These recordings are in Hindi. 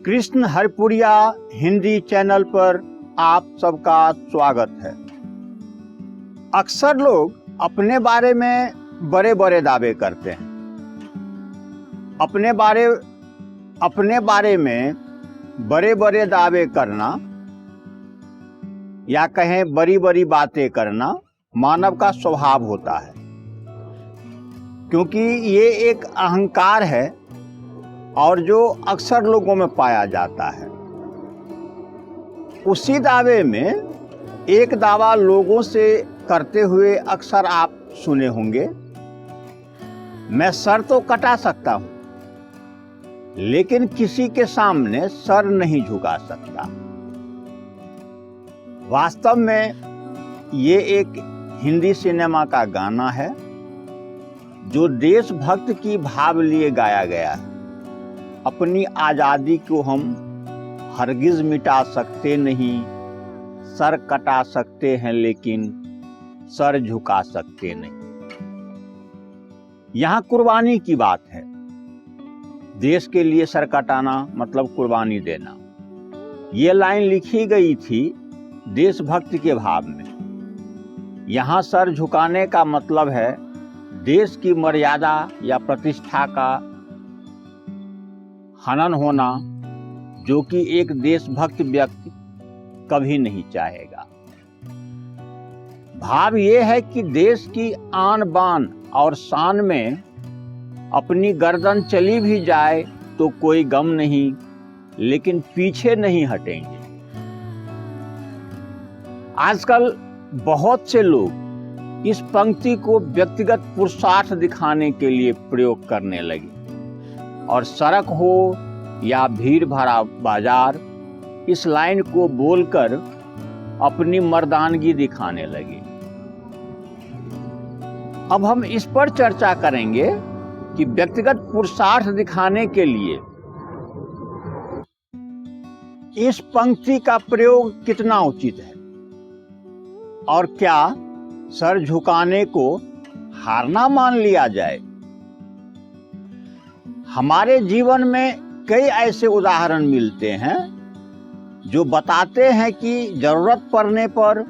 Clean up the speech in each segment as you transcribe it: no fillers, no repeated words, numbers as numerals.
कृष्ण हरिपुरिया हिंदी चैनल पर आप सबका स्वागत है। अक्सर लोग अपने बारे में बड़े बड़े दावे करते हैं। अपने बारे में बड़े बड़े दावे करना या कहें बड़ी बड़ी बातें करना मानव का स्वभाव होता है, क्योंकि ये एक अहंकार है और जो अक्सर लोगों में पाया जाता है। उसी दावे में एक दावा लोगों से करते हुए अक्सर आप सुने होंगे, मैं सर तो कटा सकता हूं लेकिन किसी के सामने सर नहीं झुका सकता। वास्तव में ये एक हिंदी सिनेमा का गाना है जो देशभक्त की भाव लिए गाया गया है। अपनी आज़ादी को हम हरगिज मिटा सकते नहीं, सर कटा सकते हैं लेकिन सर झुका सकते नहीं। यहाँ कुर्बानी की बात है। देश के लिए सर कटाना मतलब कुर्बानी देना। ये लाइन लिखी गई थी देशभक्त के भाव में। यहाँ सर झुकाने का मतलब है देश की मर्यादा या प्रतिष्ठा का हनन होना, जो कि एक देशभक्त व्यक्ति कभी नहीं चाहेगा। भाव ये है कि देश की आन बान और शान में अपनी गर्दन चली भी जाए तो कोई गम नहीं, लेकिन पीछे नहीं हटेंगे। आजकल बहुत से लोग इस पंक्ति को व्यक्तिगत पुरुषार्थ दिखाने के लिए प्रयोग करने लगे और सड़क हो या भीड़ भरा बाजार, इस लाइन को बोलकर अपनी मर्दानगी दिखाने लगे। अब हम इस पर चर्चा करेंगे कि व्यक्तिगत पुरुषार्थ दिखाने के लिए इस पंक्ति का प्रयोग कितना उचित है और क्या सर झुकाने को हारना मान लिया जाए। हमारे जीवन में कई ऐसे उदाहरण मिलते हैं जो बताते हैं कि जरूरत पड़ने पर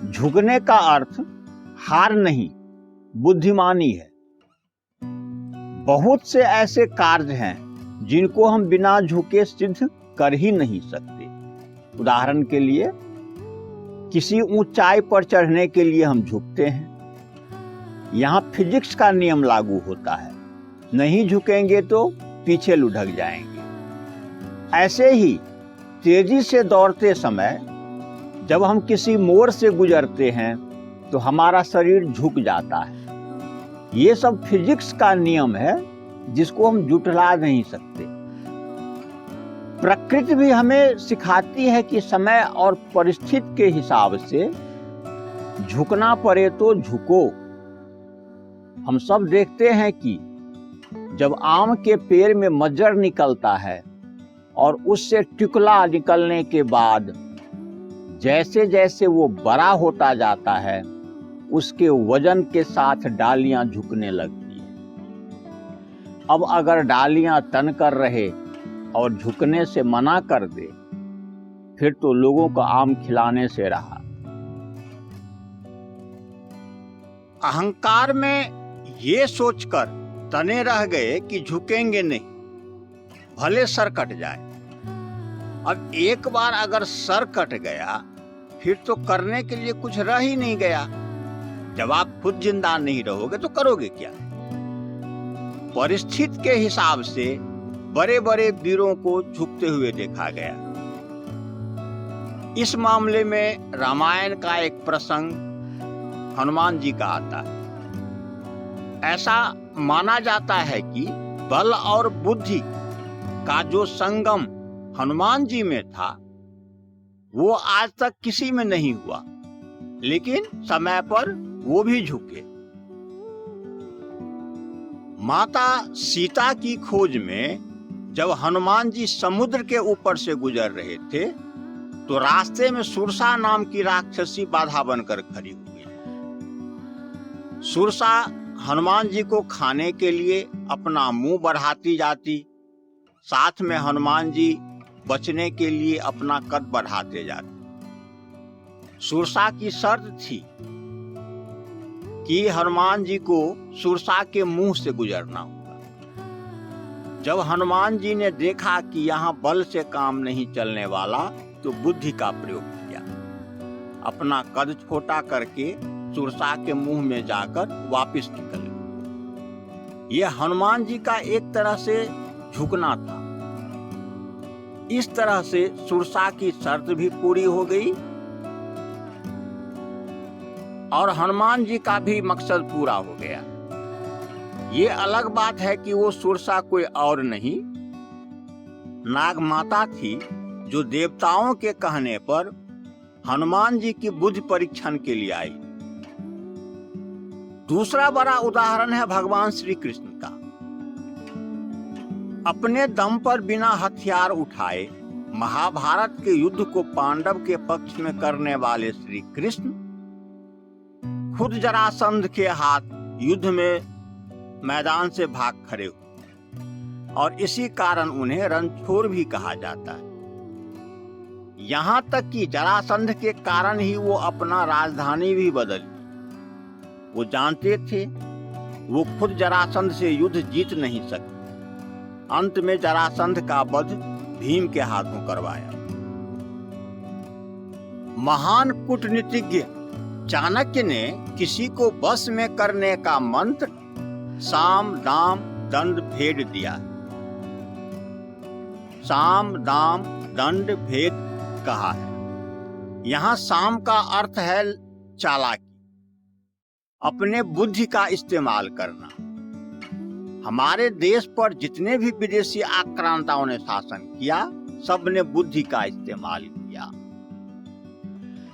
झुकने का अर्थ हार नहीं, बुद्धिमानी है। बहुत से ऐसे कार्य हैं जिनको हम बिना झुके सिद्ध कर ही नहीं सकते। उदाहरण के लिए, किसी ऊंचाई पर चढ़ने के लिए हम झुकते हैं। यहाँ फिजिक्स का नियम लागू होता है, नहीं झुकेंगे तो पीछे लुढ़क जाएंगे। ऐसे ही तेजी से दौड़ते समय जब हम किसी मोड़ से गुजरते हैं तो हमारा शरीर झुक जाता है। ये सब फिजिक्स का नियम है जिसको हम जुटला नहीं सकते। प्रकृति भी हमें सिखाती है कि समय और परिस्थिति के हिसाब से झुकना पड़े तो झुको। हम सब देखते हैं कि जब आम के पेड़ में मज्जर निकलता है और उससे टिकुला निकलने के बाद जैसे जैसे वो बड़ा होता जाता है, उसके वजन के साथ डालियां झुकने लगती हैं। अब अगर डालियां तन कर रहे और झुकने से मना कर दे, फिर तो लोगों को आम खिलाने से रहा। अहंकार में ये सोचकर तने रह गए कि झुकेंगे नहीं, भले सर कट जाए। अब एक बार अगर सर कट गया फिर तो करने के लिए कुछ रह ही नहीं गया। जब आप खुद जिंदा नहीं रहोगे तो करोगे क्या। परिस्थिति के हिसाब से बड़े बड़े वीरों को झुकते हुए देखा गया। इस मामले में रामायण का एक प्रसंग हनुमान जी का आता है। ऐसा माना जाता है कि बल और बुद्धि का जो संगम हनुमान जी में था वो आज तक किसी में नहीं हुआ, लेकिन समय पर वो भी झुके। माता सीता की खोज में जब हनुमान जी समुद्र के ऊपर से गुजर रहे थे तो रास्ते में सुरसा नाम की राक्षसी बाधा बनकर खड़ी हुई। सुरसा हनुमान जी को खाने के लिए अपना मुंह बढ़ाती जाती, साथ में हनुमान जी बचने के लिए अपना कद बढ़ाते जाते। सुरसा की शर्त थी कि हनुमान जी को सुरसा के मुंह से गुजरना होगा। जब हनुमान जी ने देखा कि यहाँ बल से काम नहीं चलने वाला, तो बुद्धि का प्रयोग किया। अपना कद छोटा करके सुरसा के मुंह में जाकर वापस निकल गए। यह हनुमान जी का एक तरह से झुकना था। इस तरह से सुरसा की शर्त भी पूरी हो गई और हनुमान जी का भी मकसद पूरा हो गया। ये अलग बात है कि वो सुरसा कोई और नहीं, नाग माता थी, जो देवताओं के कहने पर हनुमान जी की बुद्धि परीक्षण के लिए आई। दूसरा बड़ा उदाहरण है भगवान श्री कृष्ण का। अपने दम पर बिना हथियार उठाए महाभारत के युद्ध को पांडव के पक्ष में करने वाले श्री कृष्ण खुद जरासंध के हाथ युद्ध में मैदान से भाग खड़े हुए और इसी कारण उन्हें रणछोड़ भी कहा जाता है। यहाँ तक कि जरासंध के कारण ही वो अपना राजधानी भी बदली। वो जानते थे वो खुद जरासंध से युद्ध जीत नहीं सकते। अंत में जरासंध का वध भीम के हाथों करवाया। महान कूटनीतिज्ञ चाणक्य ने किसी को वश में करने का मंत्र साम दाम दंड भेद दिया। साम दाम दंड भेद कहा है। यहाँ साम का अर्थ है चालाकी, अपने बुद्धि का इस्तेमाल करना। हमारे देश पर जितने भी विदेशी आक्रांताओं ने शासन किया, सब ने बुद्धि का इस्तेमाल किया।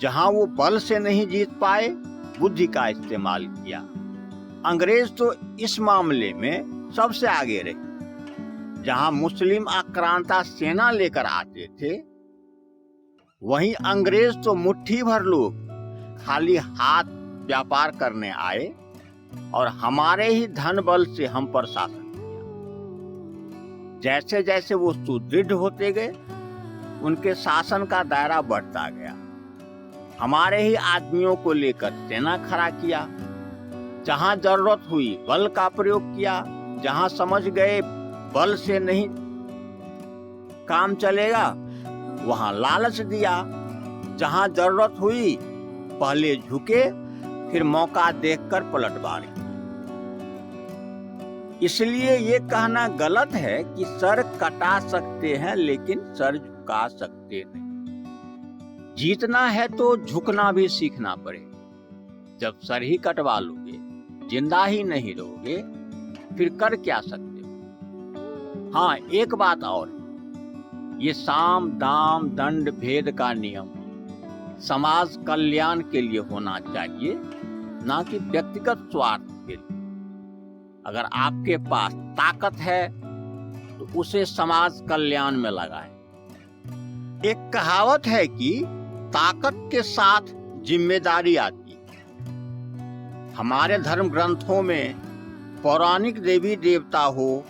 जहां वो बल से नहीं जीत पाए, बुद्धि का इस्तेमाल किया। अंग्रेज तो इस मामले में सबसे आगे रहे। जहां मुस्लिम आक्रांता सेना लेकर आते थे, वहीं अंग्रेज तो मुट्ठी भर लोग खाली हाथ व्यापार करने आए और हमारे ही धन बल से हम पर शासन किया। जैसे जैसे वो सुदृढ़ होते गए, उनके शासन का दायरा बढ़ता गया। हमारे ही आदमियों को लेकर सेना खड़ा किया। जहां जरूरत हुई बल का प्रयोग किया। जहां समझ गए बल से नहीं काम चलेगा, वहां लालच दिया। जहां जरूरत हुई पहले झुके, फिर मौका देखकर पलटवार की। इसलिए ये कहना गलत है कि सर कटा सकते हैं लेकिन सर झुका सकते नहीं। जीतना है तो झुकना भी सीखना पड़ेगा। जब सर ही कटवा लोगे, जिंदा ही नहीं रहोगे, फिर कर क्या सकते हो। हाँ, एक बात और, ये साम दाम दंड भेद का नियम समाज कल्याण के लिए होना चाहिए, ना कि व्यक्तिगत स्वार्थ के लिए। अगर आपके पास ताकत है तो उसे समाज कल्याण में लगाएं। एक कहावत है कि ताकत के साथ जिम्मेदारी आती है। हमारे धर्म ग्रंथों में पौराणिक देवी देवता हो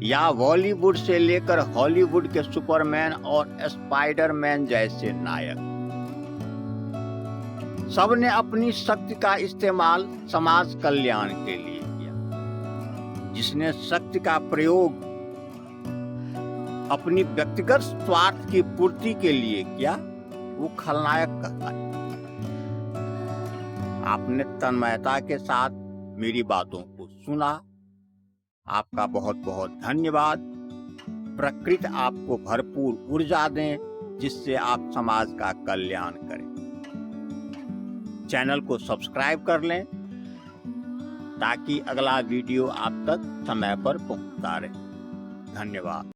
या बॉलीवुड से लेकर हॉलीवुड के सुपरमैन और स्पाइडरमैन जैसे नायक, सब ने अपनी शक्ति का इस्तेमाल समाज कल्याण के लिए किया। जिसने शक्ति का प्रयोग अपनी व्यक्तिगत स्वार्थ की पूर्ति के लिए किया, वो खलनायक कहता है। आपने तन्मयता के साथ मेरी बातों को सुना। आपका बहुत बहुत धन्यवाद। प्रकृति आपको भरपूर ऊर्जा दें, जिससे आप समाज का कल्याण करें। चैनल को सब्सक्राइब कर लें ताकि अगला वीडियो आप तक समय पर पहुंचता रहे। धन्यवाद।